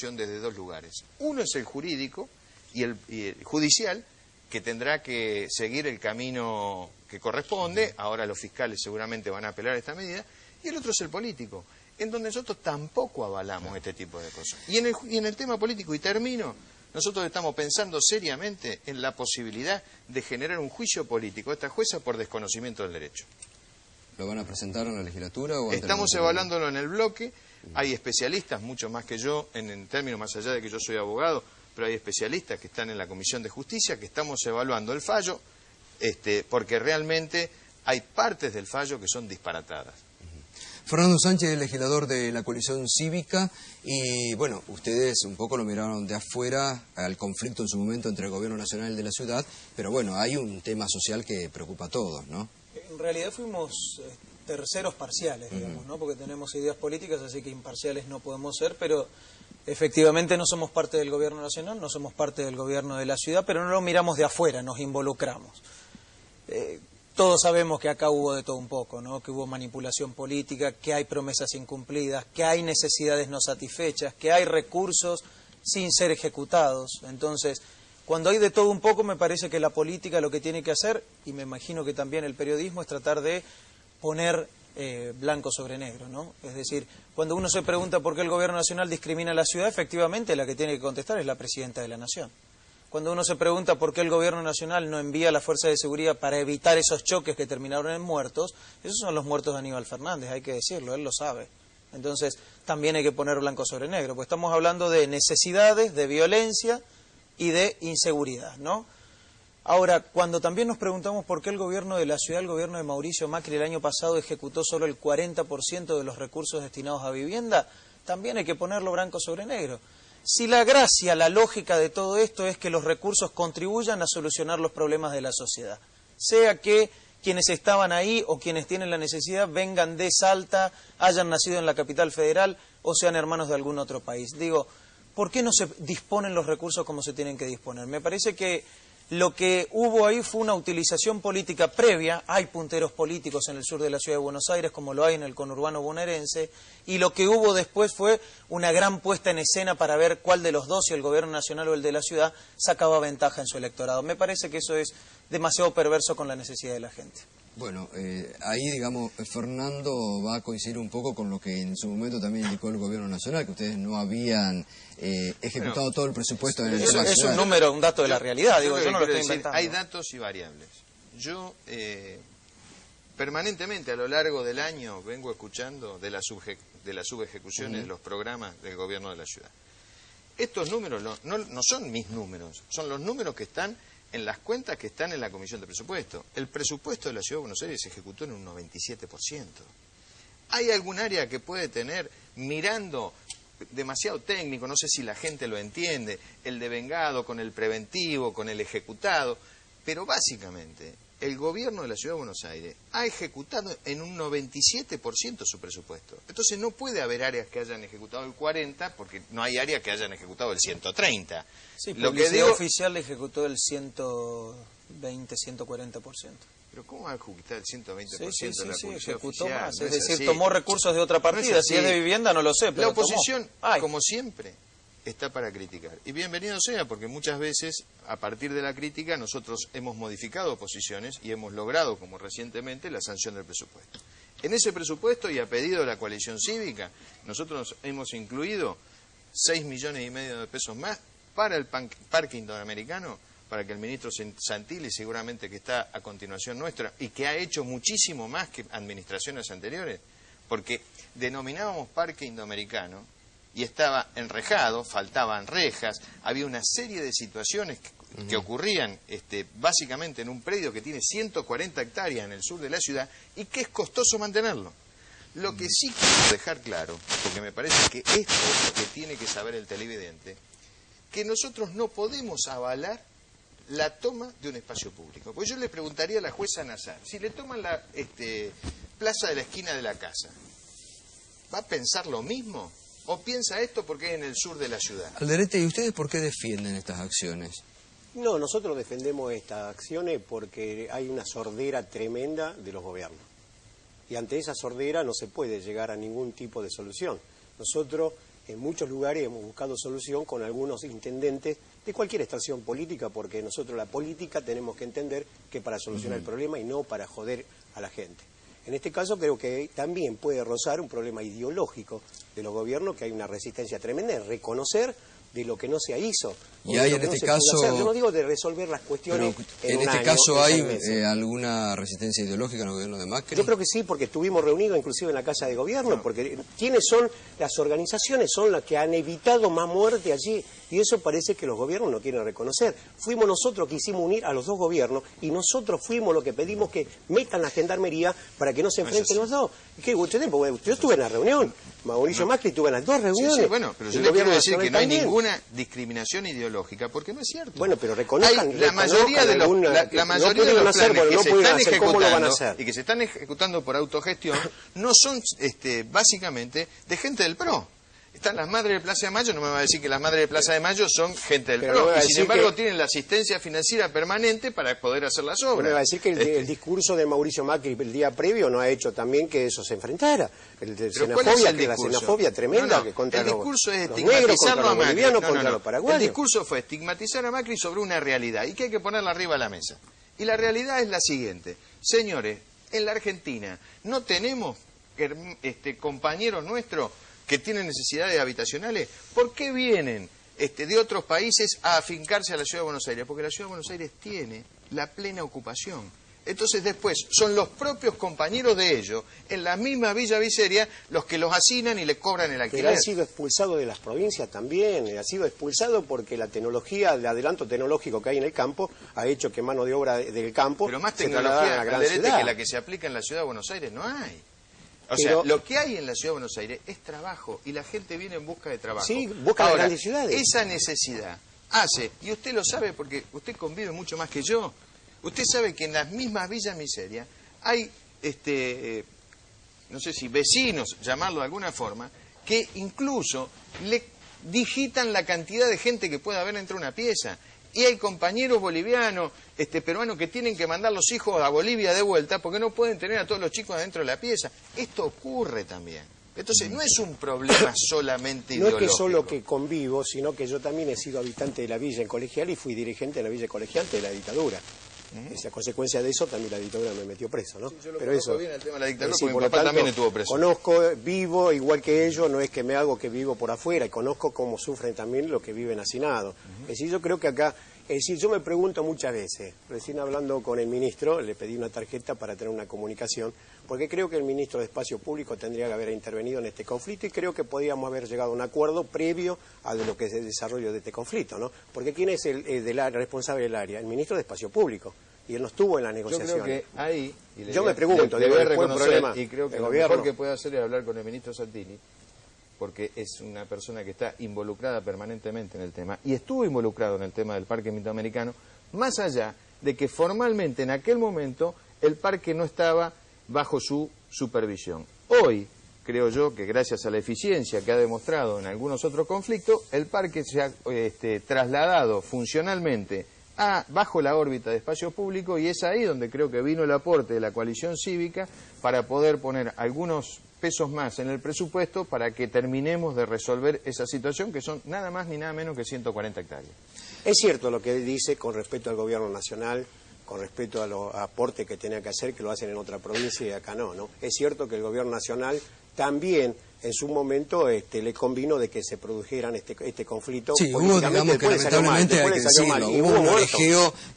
acción desde dos lugares. Uno es el jurídico y el judicial, que tendrá que seguir el camino que corresponde. Ahora los fiscales seguramente van a apelar a esta medida. Y el otro es el político, en donde nosotros tampoco avalamos este tipo de cosas. Y en el tema político, y termino, nosotros estamos pensando seriamente en la posibilidad de generar un juicio político a esta jueza por desconocimiento del derecho. ¿Lo van a presentar en la legislatura o Estamos evaluándolo en el bloque. Hay especialistas, mucho más que yo, en términos más allá de que yo soy abogado, pero hay especialistas que están en la Comisión de Justicia, que estamos evaluando el fallo, porque realmente hay partes del fallo que son disparatadas. Fernando Sánchez, legislador de la coalición cívica, y bueno, ustedes un poco lo miraron de afuera al conflicto en su momento entre el gobierno nacional y de la ciudad, pero bueno, hay un tema social que preocupa a todos, ¿no? En realidad fuimos terceros parciales, digamos, ¿no? Porque tenemos ideas políticas, así que imparciales no podemos ser, pero efectivamente no somos parte del gobierno nacional, no somos parte del gobierno de la ciudad, pero no lo miramos de afuera, nos involucramos. Todos sabemos que acá hubo de todo un poco, ¿no? Que hubo manipulación política, que hay promesas incumplidas, que hay necesidades no satisfechas, que hay recursos sin ser ejecutados. Entonces, cuando hay de todo un poco, me parece que la política lo que tiene que hacer, y me imagino que también el periodismo, es tratar de poner blanco sobre negro, ¿no? Es decir, cuando uno se pregunta por qué el gobierno nacional discrimina a la ciudad, efectivamente la que tiene que contestar es la presidenta de la Nación. Cuando uno se pregunta por qué el gobierno nacional no envía las fuerzas de seguridad para evitar esos choques que terminaron en muertos, esos son los muertos de Aníbal Fernández, hay que decirlo, él lo sabe. Entonces, también hay que poner blanco sobre negro, pues estamos hablando de necesidades, de violencia y de inseguridad, ¿no? Ahora, cuando también nos preguntamos por qué el gobierno de la ciudad, el gobierno de Mauricio Macri el año pasado ejecutó solo el 40% de los recursos destinados a vivienda, también hay que ponerlo blanco sobre negro. Si la gracia, la lógica de todo esto es que los recursos contribuyan a solucionar los problemas de la sociedad, sea que quienes estaban ahí o quienes tienen la necesidad vengan de Salta, hayan nacido en la capital federal o sean hermanos de algún otro país. Digo, ¿por qué no se disponen los recursos como se tienen que disponer? Me parece que lo que hubo ahí fue una utilización política previa. Hay punteros políticos en el sur de la ciudad de Buenos Aires, como lo hay en el conurbano bonaerense, y lo que hubo después fue una gran puesta en escena para ver cuál de los dos, si el gobierno nacional o el de la ciudad, sacaba ventaja en su electorado. Me parece que eso es demasiado perverso con la necesidad de la gente. Bueno, ahí, digamos, Fernando va a coincidir un poco con lo que en su momento también indicó el gobierno nacional, que ustedes no habían ejecutado todo el presupuesto en el tema es un número, un dato de la realidad, digo, yo no lo estoy inventando. Hay datos y variables. Yo permanentemente a lo largo del año vengo escuchando de las subejecuciones de los programas del gobierno de la ciudad. Estos números no son mis números, son los números que están en las cuentas que están en la Comisión de Presupuesto. El presupuesto de la Ciudad de Buenos Aires se ejecutó en un 97%. ¿Hay algún área que puede tener, mirando demasiado técnico, no sé si la gente lo entiende, el devengado con el preventivo, con el ejecutado, pero básicamente el gobierno de la Ciudad de Buenos Aires ha ejecutado en un 97% su presupuesto. Entonces no puede haber áreas que hayan ejecutado el 40%, porque no hay áreas que hayan ejecutado el 130%. Sí, lo que digo oficial ejecutó el 120, 140%. Pero ¿cómo va a ejecutar el 120% de la publicidad ejecutó oficial? más, No es decir, así. tomó recursos de otra partida, si es de vivienda no lo sé, pero la oposición, como siempre, está para criticar. Y bienvenido sea, porque muchas veces, a partir de la crítica, nosotros hemos modificado posiciones y hemos logrado, como recientemente, la sanción del presupuesto. En ese presupuesto, y a pedido de la coalición cívica, nosotros hemos incluido 6,5 millones de pesos más para el Parque Interamericano, para que el ministro Santilli, seguramente que está a continuación nuestra, y que ha hecho muchísimo más que administraciones anteriores, porque denominábamos Parque Indoamericano, y estaba enrejado, faltaban rejas, había una serie de situaciones que ocurrían básicamente en un predio que tiene 140 hectáreas en el sur de la ciudad y que es costoso mantenerlo. Lo que sí quiero dejar claro, porque me parece que esto es lo que tiene que saber el televidente, que nosotros no podemos avalar la toma de un espacio público. Porque yo le preguntaría a la jueza Nazar, si le toman la plaza de la esquina de la casa, ¿va a pensar lo mismo? ¿O piensa esto porque es en el sur de la ciudad? Alderete, ¿y ustedes por qué defienden estas acciones? No, nosotros defendemos estas acciones porque hay una sordera tremenda de los gobiernos. Y ante esa sordera no se puede llegar a ningún tipo de solución. Nosotros en muchos lugares hemos buscado solución con algunos intendentes de cualquier estación política, porque nosotros la política tenemos que entender que para solucionar el problema y no para joder a la gente. En este caso creo que también puede rozar un problema ideológico de los gobiernos, que hay una resistencia tremenda en reconocer de lo que no se hizo. Y hay en este caso... Yo no digo de resolver las cuestiones en este caso hay alguna resistencia ideológica en el gobierno de Macri. Yo creo que sí, porque estuvimos reunidos inclusive en la Casa de Gobierno, porque ¿quiénes son las organizaciones? Son las que han evitado más muerte allí, y eso parece que los gobiernos no quieren reconocer. Fuimos nosotros que hicimos unir a los dos gobiernos, y nosotros fuimos los que pedimos que metan la gendarmería para que no se enfrenten los dos. ¿Qué? Yo estuve en la reunión, Mauricio Macri estuve en las dos reuniones. Sí, bueno, pero yo le quiero decir que no hay ninguna discriminación ideológica, porque no es cierto. Bueno, pero reconozcan. La mayoría de los planes que se están ejecutando por autogestión no son básicamente de gente del PRO. Están las madres de Plaza de Mayo, no me va a decir que las madres de Plaza de Mayo son gente del PRO, y sin embargo tienen la asistencia financiera permanente para poder hacer las obras. Me va a decir que el discurso de Mauricio Macri el día previo no ha hecho también que eso se enfrentara. La xenofobia tremenda que contra el discurso es los negros, contra los bolivianos, contra los paraguayos. El discurso fue estigmatizar a Macri sobre una realidad y que hay que ponerla arriba a la mesa. Y la realidad es la siguiente. Señores, en la Argentina no tenemos compañeros nuestros que tienen necesidades habitacionales. ¿Por qué vienen de otros países a afincarse a la Ciudad de Buenos Aires? Porque la Ciudad de Buenos Aires tiene la plena ocupación. Entonces después son los propios compañeros de ellos, en la misma Villa Viseria, los que los hacinan y les cobran el alquiler. Pero ha sido expulsado de las provincias también, ha sido expulsado porque la tecnología, el adelanto tecnológico que hay en el campo, ha hecho que mano de obra del campo pero más se tecnología a la gran ciudad. Que la que se aplica en la Ciudad de Buenos Aires no hay. O sea, lo que hay en la Ciudad de Buenos Aires es trabajo y la gente viene en busca de trabajo. Sí, busca las grandes ciudades. Esa necesidad hace, y usted lo sabe porque usted convive mucho más que yo, usted sabe que en las mismas villas miserias hay, no sé si vecinos, llamarlo de alguna forma, que incluso le digitan la cantidad de gente que puede haber dentro de una pieza. Y hay compañeros bolivianos, peruanos, que tienen que mandar los hijos a Bolivia de vuelta porque no pueden tener a todos los chicos adentro de la pieza. Esto ocurre también. Entonces no es un problema solamente ideológico. No es que solo que convivo, sino que yo también he sido habitante de la villa en colegial y fui dirigente de la villa colegial de la dictadura. A consecuencia de eso también la dictadura me metió preso, ¿no? Sí, yo lo pero conozco eso bien el tema de la dictadura, sí, porque mi papá también estuvo preso. Conozco, vivo igual que ellos, no es que me hago que vivo por afuera, y conozco cómo sufren también los que viven hacinados. Es decir, yo creo que acá, yo me pregunto muchas veces, recién hablando con el ministro, le pedí una tarjeta para tener una comunicación, porque creo que el ministro de Espacio Público tendría que haber intervenido en este conflicto y creo que podíamos haber llegado a un acuerdo previo a lo que es el desarrollo de este conflicto, ¿no? Porque ¿quién es el responsable del área? El ministro de Espacio Público. Y él no estuvo en las negociaciones. Yo creo que ahí... Yo me pregunto, le voy a reconocer, problema y creo que lo gobierno. mejor que puede hacer es hablar con el ministro Santini, porque es una persona que está involucrada permanentemente en el tema, y estuvo involucrado en el tema del Parque Mitoamericano, más allá de que formalmente en aquel momento el parque no estaba bajo su supervisión. Hoy, creo yo que gracias a la eficiencia que ha demostrado en algunos otros conflictos, el parque se ha trasladado funcionalmente bajo la órbita de espacio público, y es ahí donde creo que vino el aporte de la coalición cívica para poder poner algunos pesos más en el presupuesto para que terminemos de resolver esa situación, que son nada más ni nada menos que 140 hectáreas. Es cierto lo que él dice con respecto al gobierno nacional, con respecto a los aportes que tenía que hacer, que lo hacen en otra provincia y acá no, ¿no? Es cierto que el gobierno nacional también en su momento le convino de que se produjeran este conflicto. Sí, hubo, digamos que lamentablemente hay que decirlo, hubo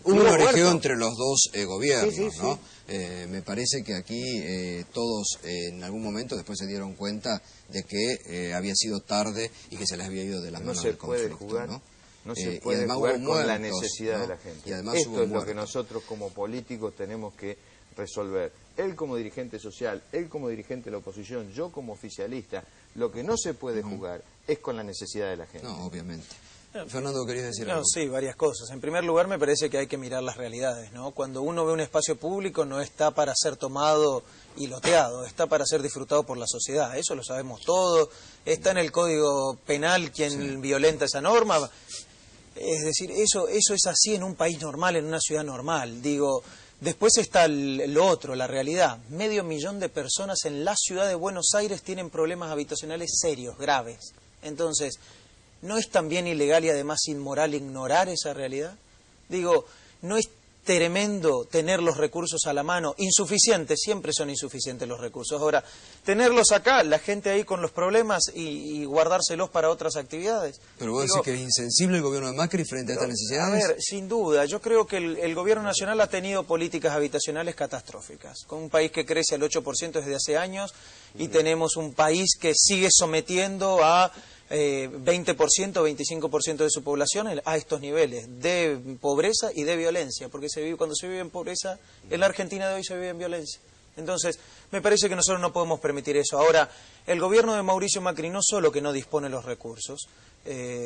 un orejeo entre los dos gobiernos, sí, ¿no? Me parece que aquí todos en algún momento después se dieron cuenta de que había sido tarde y que se les había ido de las manos del conflicto, ¿no? No se puede jugar con la necesidad, ¿no?, de la gente. Y además esto es lo que nosotros como políticos tenemos que resolver. Él como dirigente social, él como dirigente de la oposición, yo como oficialista, lo que no se puede jugar es con la necesidad de la gente. No, obviamente. Fernando, ¿querías decir algo? No, sí, varias cosas. En primer lugar, me parece que hay que mirar las realidades, ¿no? Cuando uno ve un espacio público no está para ser tomado y loteado, está para ser disfrutado por la sociedad. Eso lo sabemos todos. Está en el Código Penal quien violenta esa norma. Es decir, eso es así en un país normal, en una ciudad normal. Digo, después está lo otro, la realidad. 500.000 de personas en la ciudad de Buenos Aires tienen problemas habitacionales serios, graves. Entonces, ¿no es también ilegal y además inmoral ignorar esa realidad? Digo, ¿no es tremendo tener los recursos a la mano? Insuficientes, siempre son insuficientes los recursos. Ahora, tenerlos acá, la gente ahí con los problemas y guardárselos para otras actividades. Pero vos decís que es insensible el gobierno de Macri frente a estas necesidades. A ver, sin duda, yo creo que el gobierno nacional ha tenido políticas habitacionales catastróficas. Con un país que crece al 8% desde hace años y tenemos un país que sigue sometiendo a 20%, 25% de su población a estos niveles de pobreza y de violencia, porque cuando se vive en pobreza, en la Argentina de hoy se vive en violencia. Entonces, me parece que nosotros no podemos permitir eso. Ahora, el gobierno de Mauricio Macri no solo que no dispone los recursos,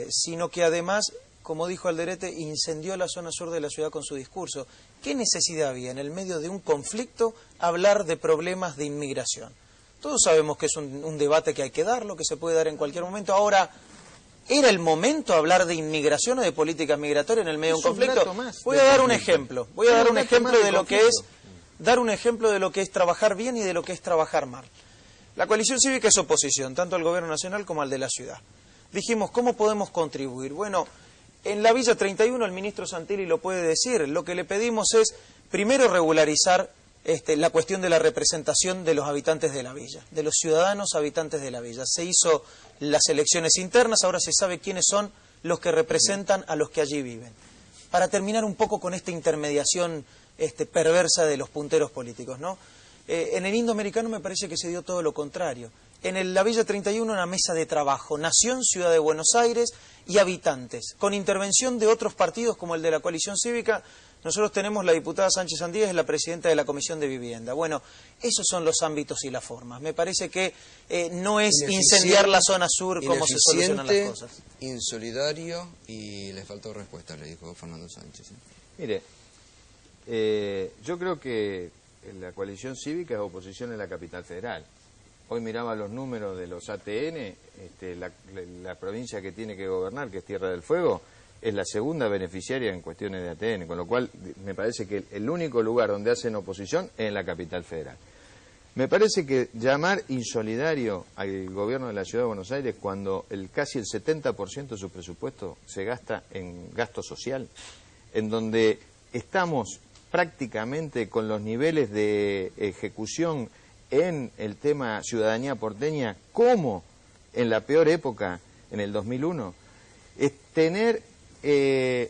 sino que además, como dijo Alderete, incendió la zona sur de la ciudad con su discurso. ¿Qué necesidad había en el medio de un conflicto hablar de problemas de inmigración? Todos sabemos que es un debate que hay que darlo, que se puede dar en cualquier momento. Ahora, ¿era el momento hablar de inmigración o de políticas migratorias en el medio de un conflicto? Voy a dar un ejemplo. Voy a dar un ejemplo de lo que es trabajar bien y de lo que es trabajar mal. La coalición cívica es oposición, tanto al gobierno nacional como al de la ciudad. Dijimos, ¿cómo podemos contribuir? Bueno, en la Villa 31 el ministro Santilli lo puede decir. Lo que le pedimos es, primero, regularizar la cuestión de la representación de los habitantes de la villa, de los ciudadanos habitantes de la villa. Se hizo las elecciones internas, ahora se sabe quiénes son los que representan a los que allí viven. Para terminar un poco con esta intermediación perversa de los punteros políticos, ¿no? En el Indoamericano me parece que se dio todo lo contrario. En la Villa 31 una mesa de trabajo, Nación, Ciudad de Buenos Aires y habitantes, con intervención de otros partidos como el de la coalición cívica. Nosotros tenemos la diputada Sánchez Andíez, es la presidenta de la Comisión de Vivienda. Bueno, esos son los ámbitos y las formas. Me parece que no es incendiar la zona sur como se solucionan las cosas. Insolidario y le faltó respuesta, le dijo Fernando Sánchez. Mire, yo creo que la coalición cívica es oposición en la capital federal. Hoy miraba los números de los ATN, la provincia que tiene que gobernar, que es Tierra del Fuego, es la segunda beneficiaria en cuestiones de ATN, con lo cual me parece que el único lugar donde hacen oposición es en la capital federal. Me parece que llamar insolidario al gobierno de la Ciudad de Buenos Aires cuando casi el 70% de su presupuesto se gasta en gasto social, en donde estamos prácticamente con los niveles de ejecución en el tema ciudadanía porteña como en la peor época, en el 2001, es tener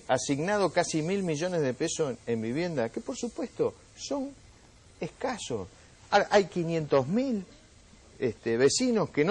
asignado casi 1.000 millones de pesos en vivienda, que por supuesto son escasos. Ahora, hay 500.000 vecinos que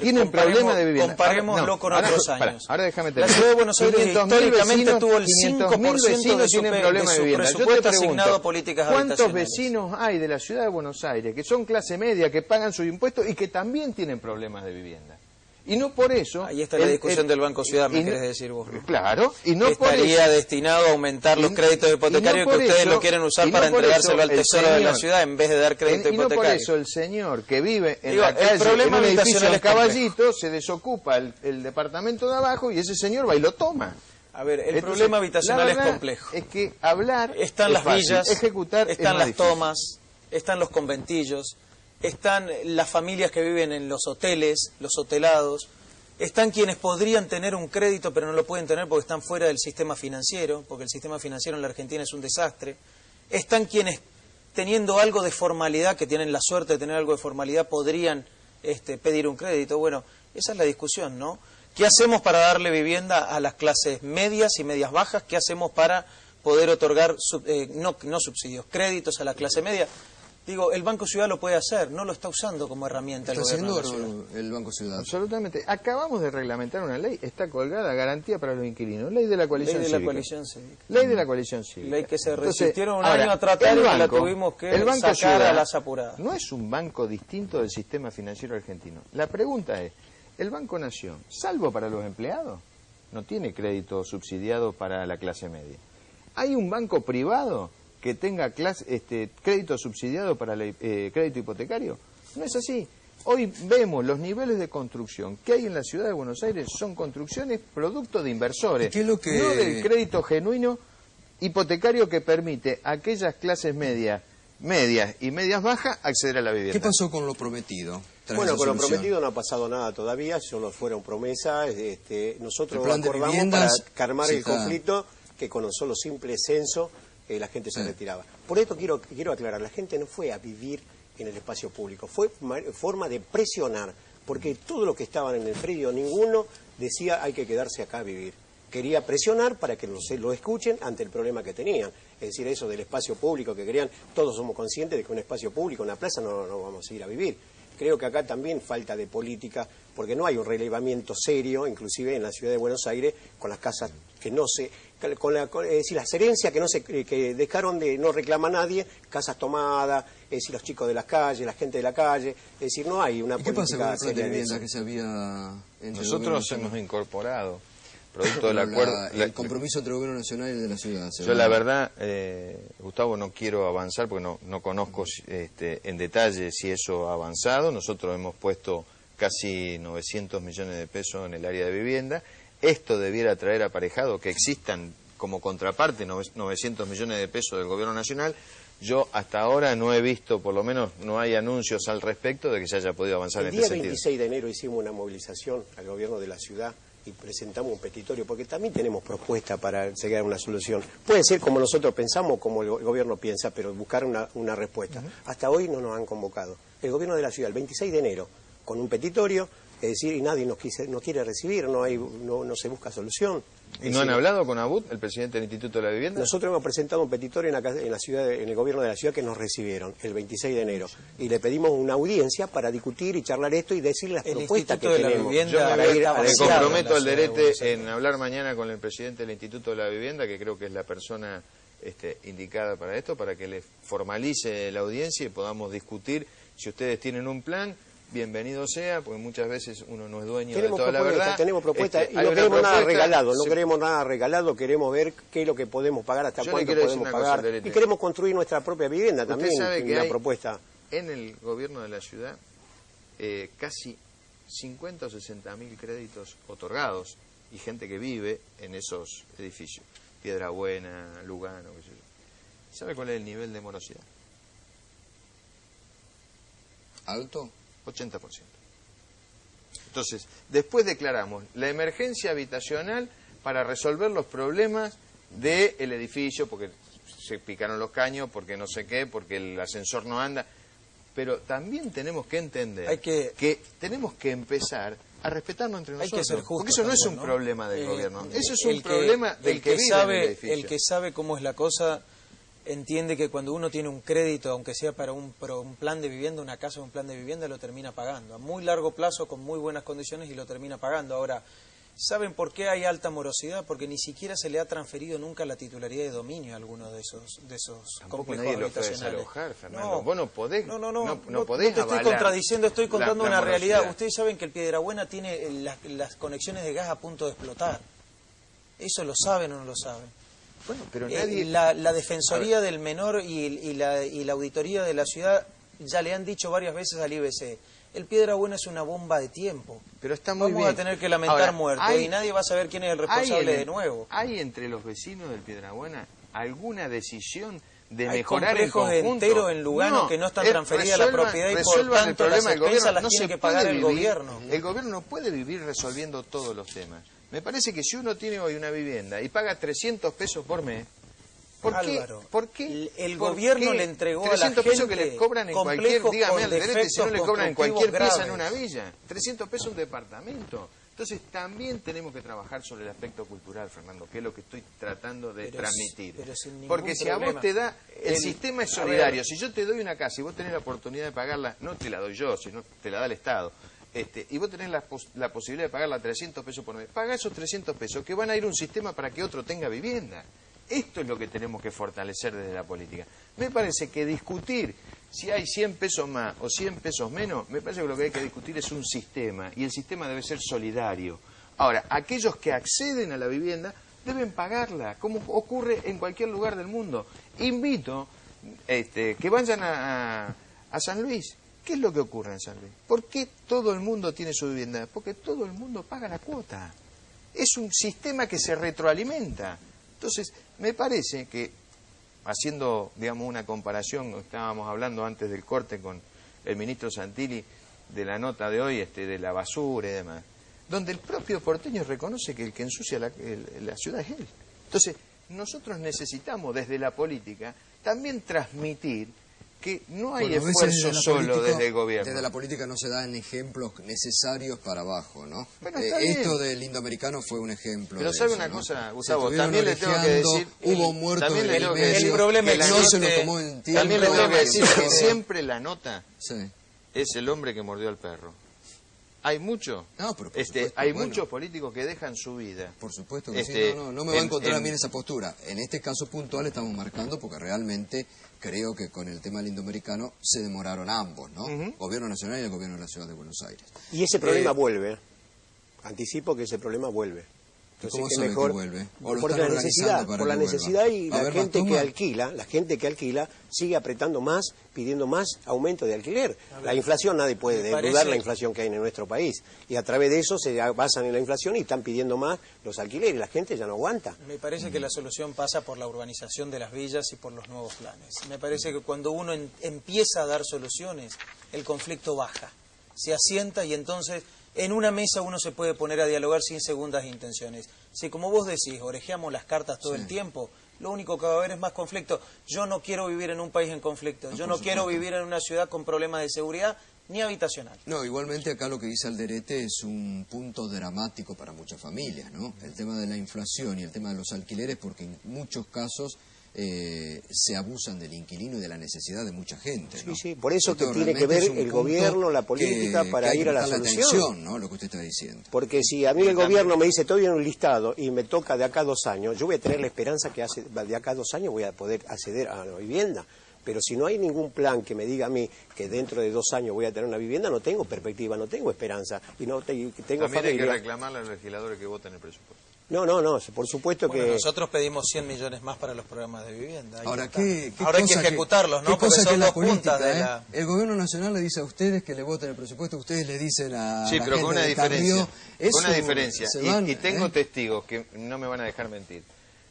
tienen problemas de vivienda. Comparémoslo con otros años. Ahora déjame terminar. La Ciudad de Buenos Aires históricamente tuvo el 5% de su presupuesto asignado a políticas habitacionales. ¿Cuántos vecinos hay de la Ciudad de Buenos Aires que son clase media, que pagan sus impuestos y que también tienen problemas de vivienda? Y no por eso... Ahí está la discusión del Banco Ciudad, me querés decir vos, ¿no? Claro, y no por eso... Estaría destinado a aumentar los créditos hipotecarios que ustedes lo quieren usar para entregárselo al Tesoro de la ciudad en vez de dar crédito hipotecario. Y no por eso el señor que vive en la calle, en un edificio en Caballito, se desocupa el departamento de abajo y ese señor va y lo toma. A ver, el problema habitacional es complejo. Es que hablar están las villas, ejecutar están las tomas, están los conventillos, están las familias que viven en los hoteles, los hotelados, están quienes podrían tener un crédito pero no lo pueden tener porque están fuera del sistema financiero, porque el sistema financiero en la Argentina es un desastre, están quienes teniendo algo de formalidad, que tienen la suerte de tener algo de formalidad, podrían pedir un crédito. Bueno, esa es la discusión, ¿no? ¿Qué hacemos para darle vivienda a las clases medias y medias bajas? ¿Qué hacemos para poder otorgar, no subsidios, créditos a la clase media? Digo, el Banco Ciudad lo puede hacer, no lo está usando como herramienta el gobierno de la ciudad. El Banco Ciudad. Absolutamente. Acabamos de reglamentar una ley, está colgada, garantía para los inquilinos, ley de la coalición cívica. Ley de la coalición cívica. Ley que se resistieron un año a tratar y la tuvimos que sacar Ciudad a las apuradas. No es un banco distinto del sistema financiero argentino. La pregunta es, ¿el Banco Nación, salvo para los empleados, no tiene crédito subsidiado para la clase media? ¿Hay un banco privado que tenga crédito subsidiado para el crédito hipotecario? No es así. Hoy vemos los niveles de construcción que hay en la Ciudad de Buenos Aires, son construcciones producto de inversores, ¿Qué es lo que... no del crédito genuino hipotecario que permite a aquellas clases medias medias y medias bajas acceder a la vivienda. ¿Qué pasó con lo prometido? Bueno, con lo prometido no ha pasado nada todavía, solo fueron promesas. Nosotros acordamos para calmar el conflicto que con un solo simple censo la gente se retiraba. Por esto quiero aclarar, la gente no fue a vivir en el espacio público, fue forma de presionar, porque todo lo que estaban en el predio, ninguno decía hay que quedarse acá a vivir. Quería presionar para que lo escuchen ante el problema que tenían. Es decir, eso del espacio público que querían, todos somos conscientes de que un espacio público, una plaza, no vamos a ir a vivir. Creo que acá también falta de política, porque no hay un relevamiento serio, inclusive en la ciudad de Buenos Aires, con las casas que no se... es decir, las herencias que dejaron de no reclama nadie, casas tomadas, es decir, los chicos de las calles, la gente de la calle, es decir, no hay una política... ¿Qué pasa con el plan de vivienda que se había... Nosotros hemos incorporado, producto del acuerdo... El compromiso entre el Gobierno Nacional y el de la ciudad. Yo la verdad, Gustavo, no quiero avanzar porque no conozco en detalle si eso ha avanzado. Nosotros hemos puesto casi 900 millones de pesos en el área de vivienda. Esto debiera traer aparejado que existan como contraparte 900 millones de pesos del Gobierno Nacional. Yo hasta ahora no he visto, por lo menos no hay anuncios al respecto de que se haya podido avanzar en este sentido. El día 26 de enero hicimos una movilización al Gobierno de la ciudad y presentamos un petitorio, porque también tenemos propuestas para llegar a una solución. Puede ser como nosotros pensamos, como el gobierno piensa, pero buscar una respuesta. Hasta hoy no nos han convocado. El Gobierno de la ciudad, el 26 de enero, con un petitorio, es decir, y nadie nos quiere recibir, no se busca solución. ¿Y no han hablado con Abud, el presidente del Instituto de la Vivienda? Nosotros hemos presentado un petitorio en la ciudad, en el Gobierno de la ciudad, que nos recibieron el 26 de enero. Y le pedimos una audiencia para discutir y charlar esto y decir las propuestas que tenemos. Yo me comprometo al derete en hablar mañana con el presidente del Instituto de la Vivienda, que creo que es la persona indicada para esto, para que le formalice la audiencia y podamos discutir. Si ustedes tienen un plan, bienvenido sea, porque muchas veces uno no es dueño de toda la verdad. Tenemos propuestas y no queremos nada regalado, no queremos nada regalado, queremos ver qué es lo que podemos pagar, hasta cuánto podemos pagar, y queremos construir nuestra propia vivienda también. Usted sabe que una hay propuesta. En el gobierno de la ciudad casi 50 o 60 mil créditos otorgados y gente que vive en esos edificios, Piedrabuena, Lugano, qué sé yo. ¿Sabe cuál es el nivel de morosidad? ¿Alto? 80%. Entonces, después declaramos la emergencia habitacional para resolver los problemas del edificio, porque se picaron los caños, porque no sé qué, porque el ascensor no anda. Pero también tenemos que entender que tenemos que empezar a respetarnos entre nosotros. Hay que ser justo, porque eso no es un problema del gobierno, eso es un problema del que vive en el edificio. El que sabe cómo es la cosa entiende que cuando uno tiene un crédito, aunque sea para un plan de vivienda, una casa o un plan de vivienda, lo termina pagando a muy largo plazo, con muy buenas condiciones, y lo termina pagando. Ahora, ¿saben por qué hay alta morosidad? Porque ni siquiera se le ha transferido nunca la titularidad de dominio a alguno de esos complejos nadie habitacionales. Lo puede desalojar, Fernando. Vos no podés, no podés te estoy contradiciendo, estoy contando una morosidad. realidad. Ustedes saben que el Piedrabuena tiene las conexiones de gas a punto de explotar. ¿Eso lo saben o no lo saben? Bueno, pero nadie... La Defensoría del Menor y la Auditoría de la Ciudad ya le han dicho varias veces al IBC, el Piedrabuena es una bomba de tiempo. Pero está muy Vamos a tener que lamentar muertos y nadie va a saber quién es el responsable de nuevo. ¿Hay entre los vecinos del Piedrabuena alguna decisión de mejorar el complejos conjunto? enteros en Lugano que no están transferidas a la propiedad y por tanto las expensas las tiene que pagar el gobierno. El gobierno no puede vivir resolviendo todos los temas. Me parece que si uno tiene hoy una vivienda y paga 300 pesos por mes, ¿por qué? El gobierno le entregó a la gente 300 pesos que le cobran en cualquier, dígame al derete, si no le cobran en cualquier pieza en una villa. 300 pesos un departamento. Entonces también tenemos que trabajar sobre el aspecto cultural, Fernando, que es lo que estoy tratando de transmitir. Porque si a vos te da, el sistema es solidario. Si yo te doy una casa y vos tenés la oportunidad de pagarla, no te la doy yo, sino te la da el Estado. Y vos tenés la posibilidad de pagarla 300 pesos por mes. Paga esos 300 pesos que van a ir a un sistema para que otro tenga vivienda. Esto es lo que tenemos que fortalecer desde la política. Me parece que discutir si hay 100 pesos más o 100 pesos menos, me parece que lo que hay que discutir es un sistema, y el sistema debe ser solidario. Ahora, aquellos que acceden a la vivienda deben pagarla, como ocurre en cualquier lugar del mundo. Invito que vayan a San Luis. ¿Qué es lo que ocurre en San Luis? ¿Por qué todo el mundo tiene su vivienda? Porque todo el mundo paga la cuota. Es un sistema que se retroalimenta. Entonces, me parece que haciendo, digamos, una comparación, estábamos hablando antes del corte con el ministro Santilli de la nota de hoy, de la basura y demás, donde el propio porteño reconoce que el que ensucia la ciudad es él. Entonces, nosotros necesitamos desde la política también transmitir que no hay esfuerzo solo desde el gobierno. Desde la política no se dan ejemplos necesarios para abajo, ¿no? Bueno, esto del indoamericano fue un ejemplo. Pero de ¿sabe eso, una ¿no? cosa, Gustavo? También le tengo que decir... Hubo un muerto también en le el tengo que medio, decir el problema que es no que se lo tomó en tiempo. También le tengo que decir que Sí. siempre la nota Sí. es el hombre que mordió al perro. Hay mucho, No, pero por supuesto, hay bueno. muchos políticos que dejan su vida. Por supuesto que sí, no me va a en- encontrar a en- mí en esa postura. En este caso puntual estamos marcando porque realmente creo que con el tema del indoamericano se demoraron ambos, ¿no? Gobierno nacional y el gobierno de la ciudad de Buenos Aires. Y ese problema vuelve. Anticipo que ese problema vuelve. ¿Cómo que sabe mejor, que vuelve? ¿O lo por están la necesidad, organizando para por la que vuelva? necesidad y A la ver, gente que Mastoma. alquila sigue apretando más, pidiendo más aumento de alquiler. La inflación, nadie puede me parece- dudar la inflación que hay en nuestro país. Y a través de eso se basan en la inflación y están pidiendo más los alquileres. La gente ya no aguanta. Me parece que la solución pasa por la urbanización de las villas y por los nuevos planes. Me parece que cuando uno empieza a dar soluciones, el conflicto baja, se asienta y entonces en una mesa uno se puede poner a dialogar sin segundas intenciones. Si como vos decís, orejeamos las cartas todo el tiempo, lo único que va a haber es más conflicto. Yo no quiero vivir en un país en conflicto, yo no quiero vivir en una ciudad con problemas de seguridad ni habitacional. No, igualmente acá lo que dice Alderete es un punto dramático para muchas familias, ¿no? El tema de la inflación y el tema de los alquileres, porque en muchos casos se abusan del inquilino y de la necesidad de mucha gente, ¿no? Sí, sí, por eso Esto que tiene que realmente ver es un el punto gobierno, la política, para hay que ir a la prestarle solución. atención, ¿no? Lo que usted está diciendo. Porque si a mí el gobierno me dice estoy en un listado y me toca de acá a 2 años, yo voy a tener la esperanza que de acá a 2 años voy a poder acceder a la vivienda. Pero si no hay ningún plan que me diga a mí que dentro de 2 años voy a tener una vivienda, no tengo perspectiva, no tengo esperanza y no tengo También hay que familia. reclamarle a los legisladores que voten el presupuesto. No, por supuesto Bueno, que... nosotros pedimos 100 millones más para los programas de vivienda. Ahí Ahora, está. ¿qué Ahora hay que cosa ejecutarlos, ¿no? qué Porque cosa que son la dos puntas política, de la... El gobierno nacional le dice a ustedes que le voten el presupuesto, ustedes le dicen a Sí, la pero gente con una de diferencia. Carrió, Con una eso diferencia. se van, Y tengo testigos que no me van a dejar mentir.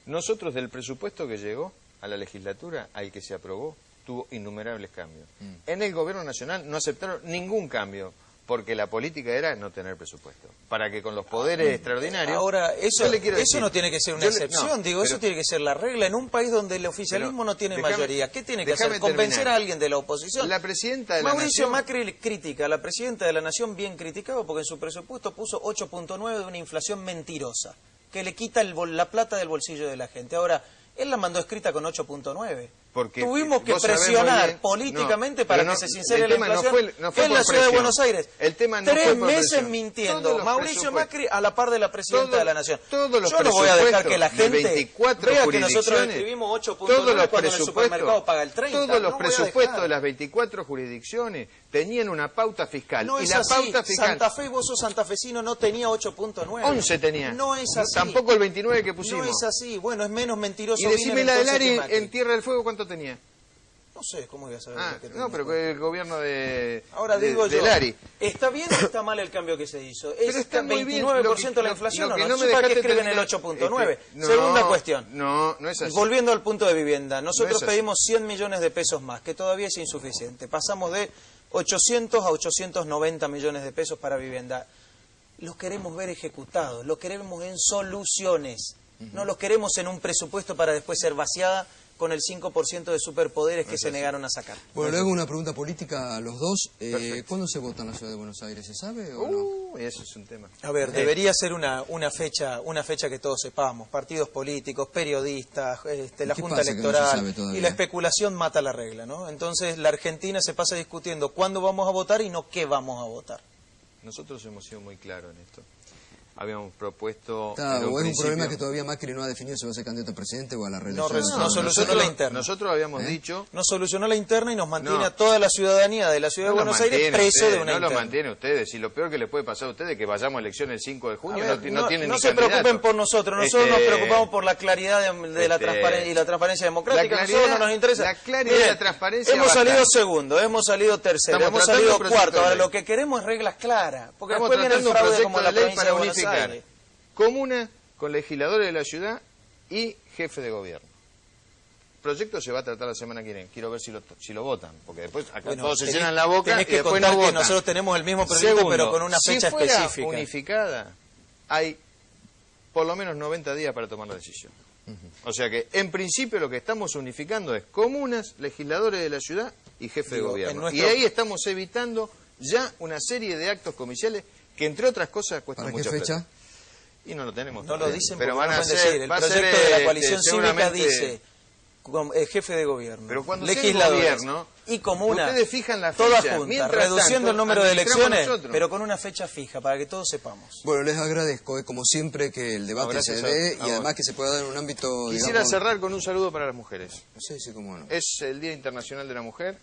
Nosotros del presupuesto que llegó a la legislatura, al que se aprobó, tuvo innumerables cambios. En el gobierno nacional no aceptaron ningún cambio, porque la política era no tener presupuesto. Para que con los poderes extraordinarios... Ahora, eso, yo le quiero eso decir, no tiene que ser una yo le- excepción, no, digo, pero- eso tiene que ser la regla. En un país donde el oficialismo Pero no tiene déjame- mayoría, ¿qué tiene que hacer? déjame ¿Convencer terminar. a alguien de la oposición? La presidenta de la Mauricio Nación... Macri critica a la presidenta de la Nación, bien criticado, porque en su presupuesto puso 8.9 de una inflación mentirosa, que le quita la plata del bolsillo de la gente. Ahora, él la mandó escrita con 8.9. Porque Tuvimos que vos sabés muy presionar bien- políticamente no, para pero que no, se sincere el la tema no inflación fue- no fue en por la ciudad de presión. Buenos Aires. El tema no 3 fue por meses presión. mintiendo. Todos los Mauricio presupuestos. Macri a la par de la presidenta de la Nación. Todos los Yo no voy a dejar que la presupuestos de gente 24 vea que nosotros jurisdicciones, escribimos 8.9 todos los cuando en el supermercado paga el 30. Todos los No voy a presupuestos dejar. de las 24 jurisdicciones tenían una pauta fiscal. No y es la así. pauta fiscal... Santa Fe, vos sos santafesino, no tenía 8.9. 11 tenía. No es así. Tampoco el 29 que pusimos. No es así. Bueno, es menos mentiroso. Y decime Wiener, la del entonces, ARI que Macri. en Tierra del Fuego, ¿cuánto tenía? No sé, ¿cómo voy a saber? Ah, lo que no, tenía? pero el gobierno de... Ahora digo yo, del ARI. ¿está bien o está mal el cambio que se hizo? ¿Es Pero está muy bien. 29% Lo la que- inflación lo o que no? no me ¿Para qué dejaste escriben el terminar- 8.9? no, Segunda cuestión. No es así. Volviendo al punto de vivienda, nosotros No es así. pedimos 100 millones de pesos más, que todavía es insuficiente. Pasamos de 800 a 890 millones de pesos para vivienda. Los queremos ver ejecutados, los queremos en soluciones. No los queremos en un presupuesto para después ser vaciada con el 5% de superpoderes que se negaron a sacar. Bueno, le hago una pregunta política a los dos. Perfecto. ¿Cuándo se vota en la ciudad de Buenos Aires? ¿Se sabe o no? Eso es un tema. A ver, debería ser una fecha que todos sepamos. Partidos políticos, periodistas, la ¿Qué Junta pasa que no se sabe Electoral. todavía? Y la especulación mata la regla, ¿no? Entonces la Argentina se pasa discutiendo cuándo vamos a votar y no qué vamos a votar. Nosotros hemos sido muy claros en esto. Habíamos propuesto... Está, en o es un principio- problema que todavía Macri no ha definido si va a ser candidato a presidente o a la reelección. No solucionó la interna. Nosotros habíamos dicho... Nos solucionó la interna y nos mantiene No. a toda la ciudadanía de la ciudad de No lo Buenos Aires mantiene preso ustedes, de una no lo interna. mantiene ustedes. Y lo peor que le puede pasar a ustedes es que vayamos a elecciones el 5 de A junio. ver, no tienen no ni se candidato. preocupen por nosotros nos preocupamos por la claridad de la transparencia y la transparencia democrática. la A nosotros claridad- no nos interesa. la claridad y la transparencia Hemos basta. salido segundo, hemos salido tercero, Estamos hemos tratando salido un proyecto cuarto. de Ahora ley. lo que queremos es reglas claras, porque Estamos después viene el tratando un fraude proyecto como en de la ley provincia para de Buenos unificar Aires. comuna con legisladores de la ciudad y jefe de gobierno. proyecto se va a tratar la semana que viene. Quiero ver si lo votan, porque después acá Bueno, todos se llenan la boca tenés y que después contar no que votan. nosotros tenemos el mismo proyecto, Segundo, pero con una fecha si fuera específica. unificada, hay por lo menos 90 días para tomar la decisión. O sea que, en principio, lo que estamos unificando es comunas, legisladores de la ciudad y jefe de gobierno. Y ahí estamos evitando ya una serie de actos comiciales que, entre otras cosas, cuestan mucha ¿Para qué fecha? plata. Y no lo tenemos. No lo dicen pero porque van no a pueden ser, decir. El va a proyecto ser, de la coalición cívica seguramente, dice jefe de gobierno, pero cuando sea el legisladores gobierno, y comunas, ustedes fijan la todas fecha. juntas, Mientras reduciendo tanto, el número de administramos elecciones, nosotros. pero con una fecha fija, para que todos sepamos. Bueno, les agradezco, como siempre, que el debate Gracias se a dé vos. y además que se pueda dar en un ámbito, Quisiera digamos... cerrar con un saludo para las mujeres. Sí, sí, cómo no. Es el Día Internacional de la Mujer,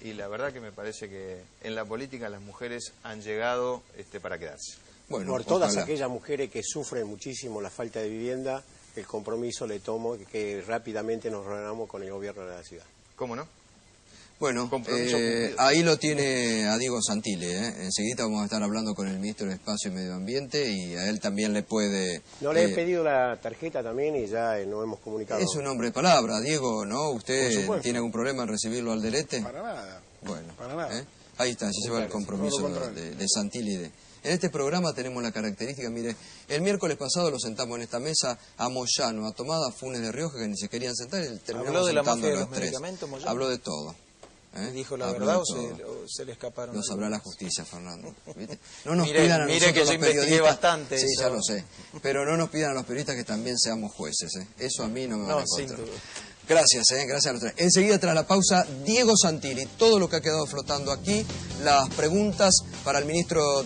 y la verdad que me parece que en la política las mujeres han llegado para quedarse. Bueno, Por todas ojalá. aquellas mujeres que sufren muchísimo la falta de vivienda, el compromiso le tomo que rápidamente nos reunamos con el gobierno de la ciudad. ¿Cómo no? Bueno, Compromiso cumplido. ahí lo tiene a Diego Santilli, Enseguida vamos a estar hablando con el ministro de Espacio y Medio Ambiente y a él también le puede... No le he pedido la tarjeta también y ya no hemos comunicado. Es un hombre de palabra, Diego, ¿no? Por ¿Usted supuesto. tiene algún problema en recibirlo al delete? Para nada. Bueno, Para nada. Ahí está, se lleva el Todo compromiso lo contrario. de Santilli. En este programa tenemos la característica, mire, el miércoles pasado lo sentamos en esta mesa a Moyano, a Tomada, Funes de Rioja, que ni se querían sentar, y terminamos ¿Habló de la sentando mafia de los los tres. medicamentos, Moyano? Habló de todo. ¿Dijo la Habló verdad de o todo. se le escaparon? Lo sabrá la algunas? justicia, Fernando. ¿Viste? No nos Mire- pidan a mire nosotros que yo los investigué periodistas. bastante Sí, eso. ya lo sé. Pero no nos pidan a los periodistas que también seamos jueces. Eso a mí no me van a No, sin encontrar. duda. Gracias, gracias a los tres. Enseguida, tras la pausa, Diego Santilli. Todo lo que ha quedado flotando aquí, las preguntas para el ministro de